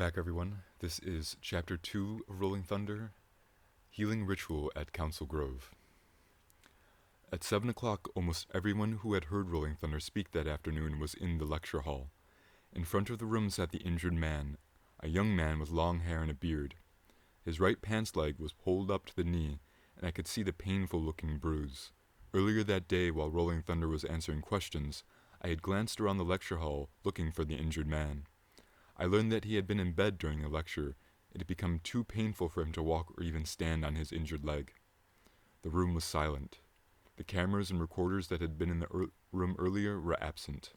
back, everyone. This is Chapter 2 of Rolling Thunder, Healing Ritual at Council Grove. At 7 o'clock, almost everyone who had heard Rolling Thunder speak that afternoon was in the lecture hall. In front of the room sat the injured man, a young man with long hair and a beard. His right pants leg was pulled up to the knee, and I could see the painful-looking bruise. Earlier that day, while Rolling Thunder was answering questions, I had glanced around the lecture hall looking for the injured man. I learned that he had been in bed during the lecture. It had become too painful for him to walk or even stand on his injured leg. The room was silent. The cameras and recorders that had been in the room earlier were absent.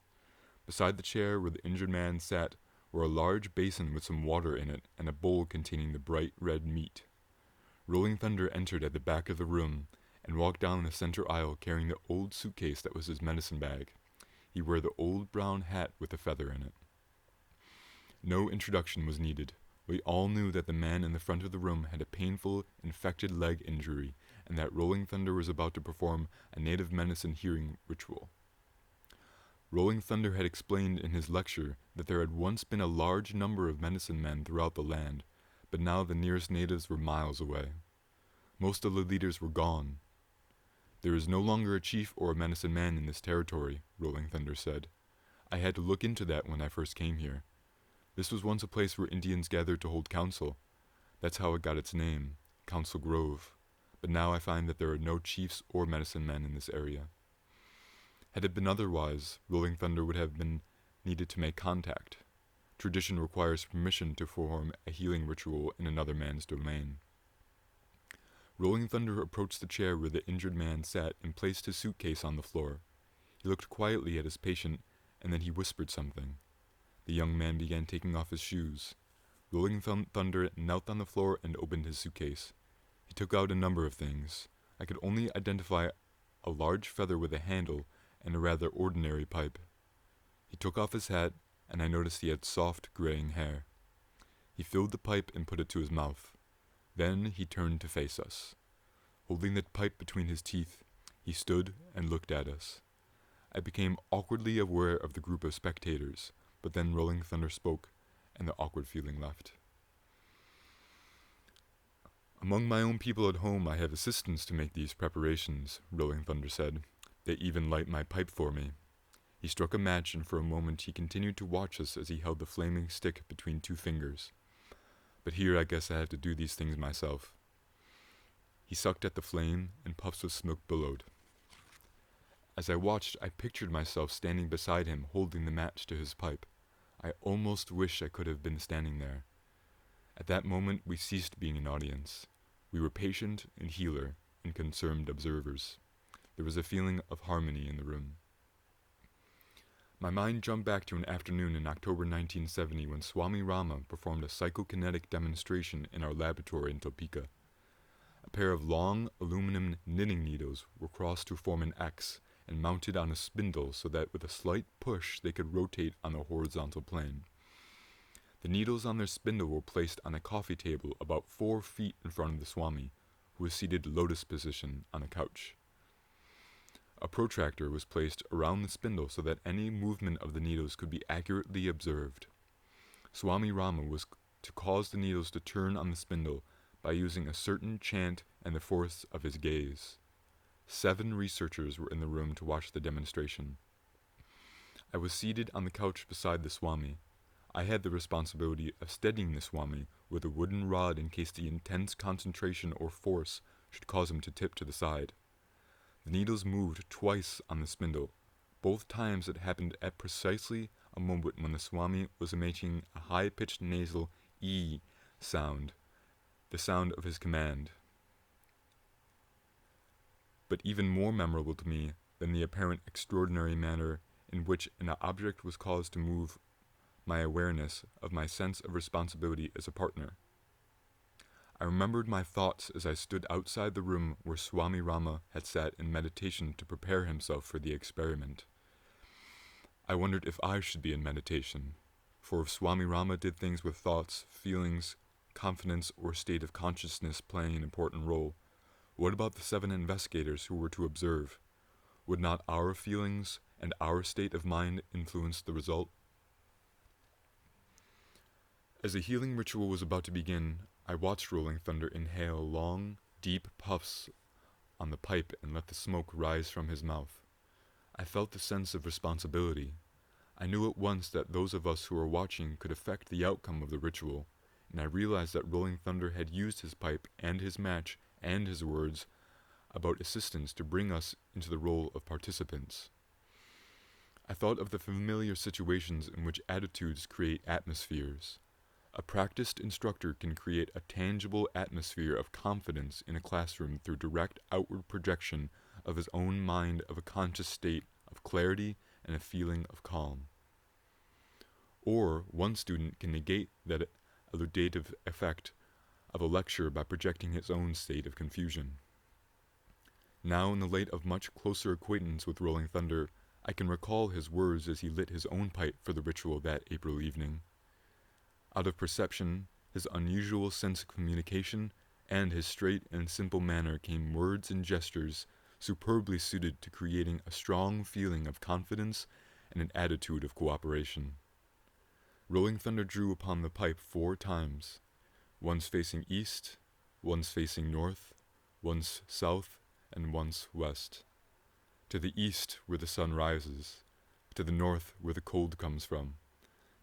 Beside the chair where the injured man sat were a large basin with some water in it and a bowl containing the bright red meat. Rolling Thunder entered at the back of the room and walked down the center aisle carrying the old suitcase that was his medicine bag. He wore the old brown hat with a feather in it. No introduction was needed. We all knew that the man in the front of the room had a painful, infected leg injury, and that Rolling Thunder was about to perform a native medicine healing ritual. Rolling Thunder had explained in his lecture that there had once been a large number of medicine men throughout the land, but now the nearest natives were miles away. Most of the leaders were gone. There is no longer a chief or a medicine man in this territory, Rolling Thunder said. I had to look into that when I first came here. This was once a place where Indians gathered to hold council. That's how it got its name, Council Grove. But now I find that there are no chiefs or medicine men in this area. Had it been otherwise, Rolling Thunder would have been needed to make contact. Tradition requires permission to perform a healing ritual in another man's domain. Rolling Thunder approached the chair where the injured man sat and placed his suitcase on the floor. He looked quietly at his patient, and then he whispered something. The young man began taking off his shoes. Rolling Thunder knelt on the floor and opened his suitcase. He took out a number of things. I could only identify a large feather with a handle and a rather ordinary pipe. He took off his hat, and I noticed he had soft, graying hair. He filled the pipe and put it to his mouth. Then he turned to face us. Holding the pipe between his teeth, he stood and looked at us. I became awkwardly aware of the group of spectators, but then Rolling Thunder spoke, and the awkward feeling left. Among my own people at home, I have assistants to make these preparations, Rolling Thunder said. They even light my pipe for me. He struck a match, and for a moment he continued to watch us as he held the flaming stick between two fingers. But here I guess I have to do these things myself. He sucked at the flame, and puffs of smoke billowed. As I watched, I pictured myself standing beside him, holding the match to his pipe. I almost wish I could have been standing there. At that moment, we ceased being an audience. We were patient and healer and concerned observers. There was a feeling of harmony in the room. My mind jumped back to an afternoon in October 1970 when Swami Rama performed a psychokinetic demonstration in our laboratory in Topeka. A pair of long aluminum knitting needles were crossed to form an X and mounted on a spindle so that with a slight push they could rotate on the horizontal plane. The needles on their spindle were placed on a coffee table about 4 feet in front of the Swami, who was seated lotus position on a couch. A protractor was placed around the spindle so that any movement of the needles could be accurately observed. Swami Rama was to cause the needles to turn on the spindle by using a certain chant and the force of his gaze. 7 researchers were in the room to watch the demonstration. I was seated on the couch beside the Swami. I had the responsibility of steadying the Swami with a wooden rod in case the intense concentration or force should cause him to tip to the side. The needles moved twice on the spindle. Both times it happened at precisely a moment when the Swami was emitting a high-pitched nasal E sound, the sound of his command. But even more memorable to me than the apparent extraordinary manner in which an object was caused to move my awareness of my sense of responsibility as a partner. I remembered my thoughts as I stood outside the room where Swami Rama had sat in meditation to prepare himself for the experiment. I wondered if I should be in meditation, for if Swami Rama did things with thoughts, feelings, confidence, or state of consciousness playing an important role, what about the 7 investigators who were to observe? Would not our feelings and our state of mind influence the result? As the healing ritual was about to begin, I watched Rolling Thunder inhale long, deep puffs on the pipe and let the smoke rise from his mouth. I felt the sense of responsibility. I knew at once that those of us who were watching could affect the outcome of the ritual, and I realized that Rolling Thunder had used his pipe and his match and his words about assistance to bring us into the role of participants. I thought of the familiar situations in which attitudes create atmospheres. A practiced instructor can create a tangible atmosphere of confidence in a classroom through direct outward projection of his own mind of a conscious state of clarity and a feeling of calm. Or one student can negate that eludative effect of a lecture by projecting his own state of confusion. Now, in the light of much closer acquaintance with Rolling Thunder, I can recall his words as he lit his own pipe for the ritual that April evening. Out of perception, his unusual sense of communication, and his straight and simple manner came words and gestures superbly suited to creating a strong feeling of confidence and an attitude of cooperation. Rolling Thunder drew upon the pipe 4 times, once facing east, once facing north, once south, and once west. To the east, where the sun rises, to the north, where the cold comes from,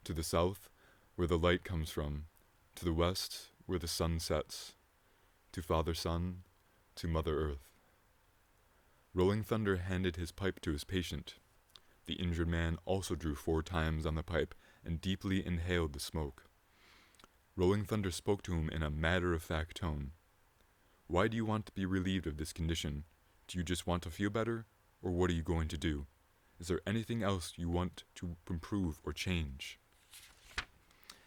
to the south, where the light comes from, to the west, where the sun sets, to Father Sun, to Mother Earth. Rolling Thunder handed his pipe to his patient. The injured man also drew 4 times on the pipe and deeply inhaled the smoke. Rolling Thunder spoke to him in a matter-of-fact tone. "Why do you want to be relieved of this condition? Do you just want to feel better? Or what are you going to do? Is there anything else you want to improve or change?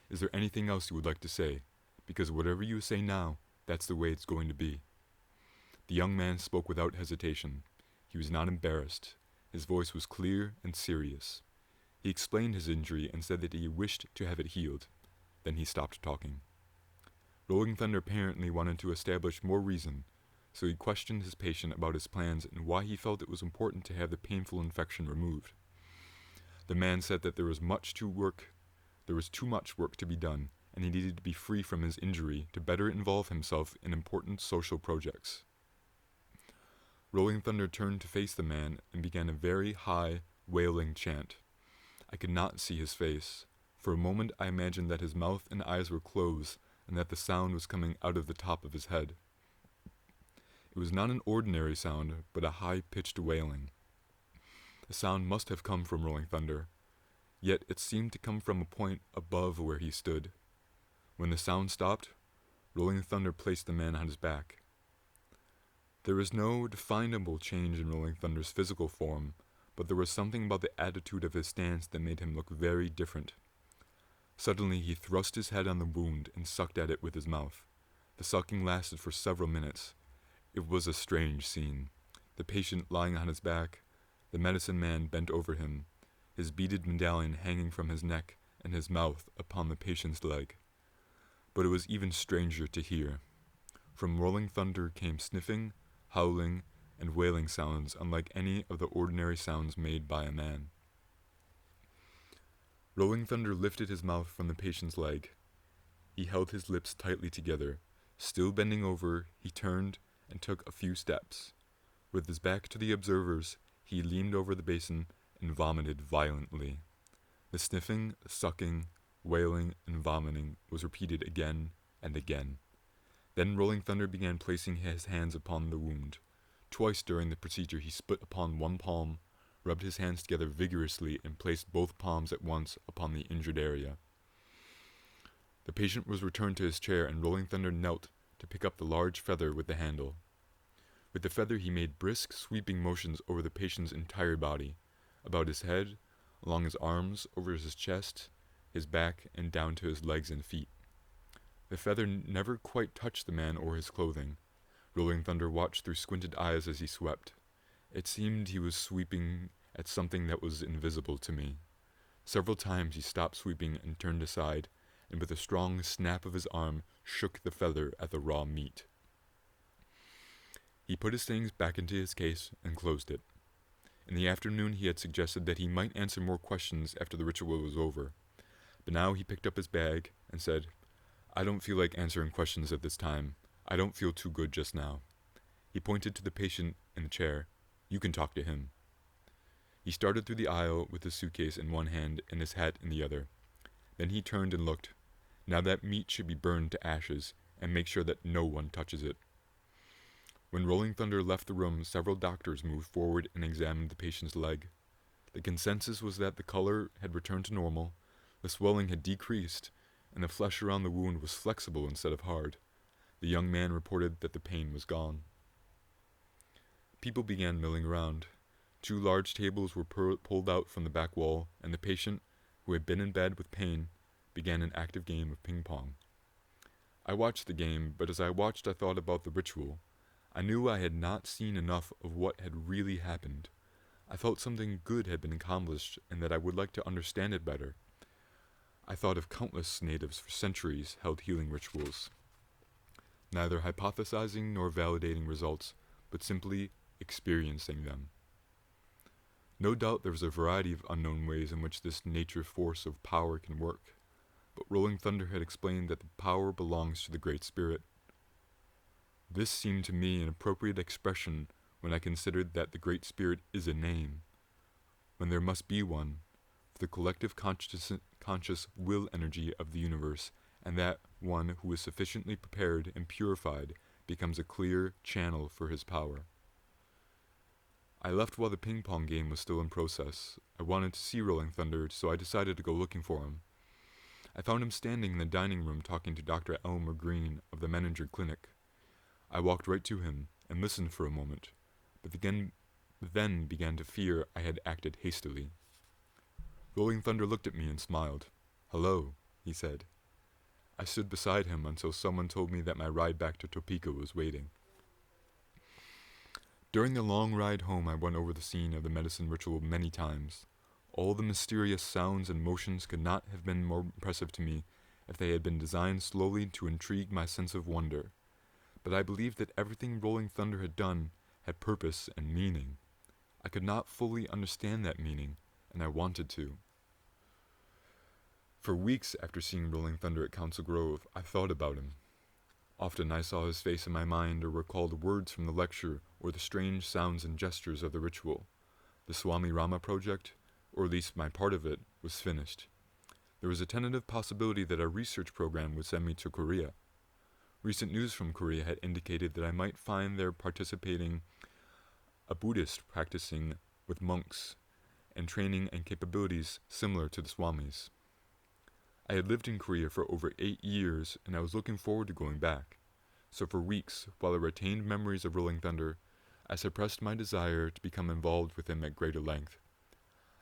Is there anything else you would like to say? Because whatever you say now, that's the way it's going to be." The young man spoke without hesitation. He was not embarrassed. His voice was clear and serious. He explained his injury and said that he wished to have it healed. Then he stopped talking. Rolling Thunder apparently wanted to establish more reason, so he questioned his patient about his plans and why he felt it was important to have the painful infection removed. The man said that there was too much work to be done, and he needed to be free from his injury to better involve himself in important social projects. Rolling Thunder turned to face the man and began a very high, wailing chant. I could not see his face. For a moment I imagined that his mouth and eyes were closed and that the sound was coming out of the top of his head. It was not an ordinary sound, but a high-pitched wailing. The sound must have come from Rolling Thunder, yet it seemed to come from a point above where he stood. When the sound stopped, Rolling Thunder placed the man on his back. There was no definable change in Rolling Thunder's physical form, but there was something about the attitude of his stance that made him look very different. Suddenly he thrust his head on the wound and sucked at it with his mouth. The sucking lasted for several minutes. It was a strange scene. The patient lying on his back, the medicine man bent over him, his beaded medallion hanging from his neck and his mouth upon the patient's leg. But it was even stranger to hear. From Rolling Thunder came sniffing, howling, and wailing sounds unlike any of the ordinary sounds made by a man. Rolling Thunder lifted his mouth from the patient's leg. He held his lips tightly together. Still bending over, he turned and took a few steps. With his back to the observers, he leaned over the basin and vomited violently. The sniffing, sucking, wailing, and vomiting was repeated again and again. Then Rolling Thunder began placing his hands upon the wound. Twice during the procedure he spit upon one palm, rubbed his hands together vigorously, and placed both palms at once upon the injured area. The patient was returned to his chair, and Rolling Thunder knelt to pick up the large feather with the handle. With the feather he made brisk, sweeping motions over the patient's entire body, about his head, along his arms, over his chest, his back, and down to his legs and feet. The feather never quite touched the man or his clothing. Rolling Thunder watched through squinted eyes as he swept. It seemed he was sweeping at something that was invisible to me. Several times he stopped sweeping and turned aside, and with a strong snap of his arm shook the feather at the raw meat. He put his things back into his case and closed it. In the afternoon he had suggested that he might answer more questions after the ritual was over. But now he picked up his bag and said, "I don't feel like answering questions at this time. I don't feel too good just now." He pointed to the patient in the chair. "You can talk to him." He started through the aisle with his suitcase in one hand and his hat in the other. Then he turned and looked. "Now that meat should be burned to ashes, and make sure that no one touches it." When Rolling Thunder left the room, several doctors moved forward and examined the patient's leg. The consensus was that the color had returned to normal, the swelling had decreased, and the flesh around the wound was flexible instead of hard. The young man reported that the pain was gone. People began milling around. 2 large tables were pulled out from the back wall, and the patient, who had been in bed with pain, began an active game of ping pong. I watched the game, but as I watched I thought about the ritual. I knew I had not seen enough of what had really happened. I felt something good had been accomplished and that I would like to understand it better. I thought of countless natives for centuries held healing rituals, neither hypothesizing nor validating results, but simply experiencing them. No doubt there was a variety of unknown ways in which this nature force of power can work, but Rolling Thunder had explained that the power belongs to the Great Spirit. This seemed to me an appropriate expression when I considered that the Great Spirit is a name, when there must be one, for the collective conscious will energy of the universe, and that one who is sufficiently prepared and purified becomes a clear channel for his power. I left while the ping pong game was still in process. I wanted to see Rolling Thunder, so I decided to go looking for him. I found him standing in the dining room talking to Dr. Elmer Green of the Menninger Clinic. I walked right to him and listened for a moment, but then began to fear I had acted hastily. Rolling Thunder looked at me and smiled. "Hello," he said. I stood beside him until someone told me that my ride back to Topeka was waiting. During the long ride home, I went over the scene of the medicine ritual many times. All the mysterious sounds and motions could not have been more impressive to me if they had been designed slowly to intrigue my sense of wonder. But I believed that everything Rolling Thunder had done had purpose and meaning. I could not fully understand that meaning, and I wanted to. For weeks after seeing Rolling Thunder at Council Grove, I thought about him. Often I saw his face in my mind or recalled words from the lecture or the strange sounds and gestures of the ritual. The Swami Rama project, or at least my part of it, was finished. There was a tentative possibility that our research program would send me to Korea. Recent news from Korea had indicated that I might find there participating a Buddhist practicing with monks and training and capabilities similar to the Swamis. I had lived in Korea for over 8 years, and I was looking forward to going back. So for weeks, while I retained memories of Rolling Thunder, I suppressed my desire to become involved with him at greater length.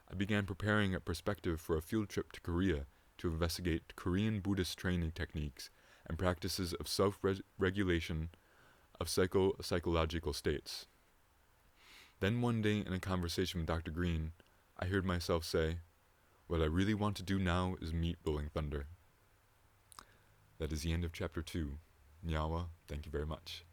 I began preparing a perspective for a field trip to Korea to investigate Korean Buddhist training techniques and practices of self-regulation of psychological states. Then one day in a conversation with Dr. Green, I heard myself say, "What I really want to do now is meet Rolling Thunder." That is the end of Chapter 2. Niawa, thank you very much.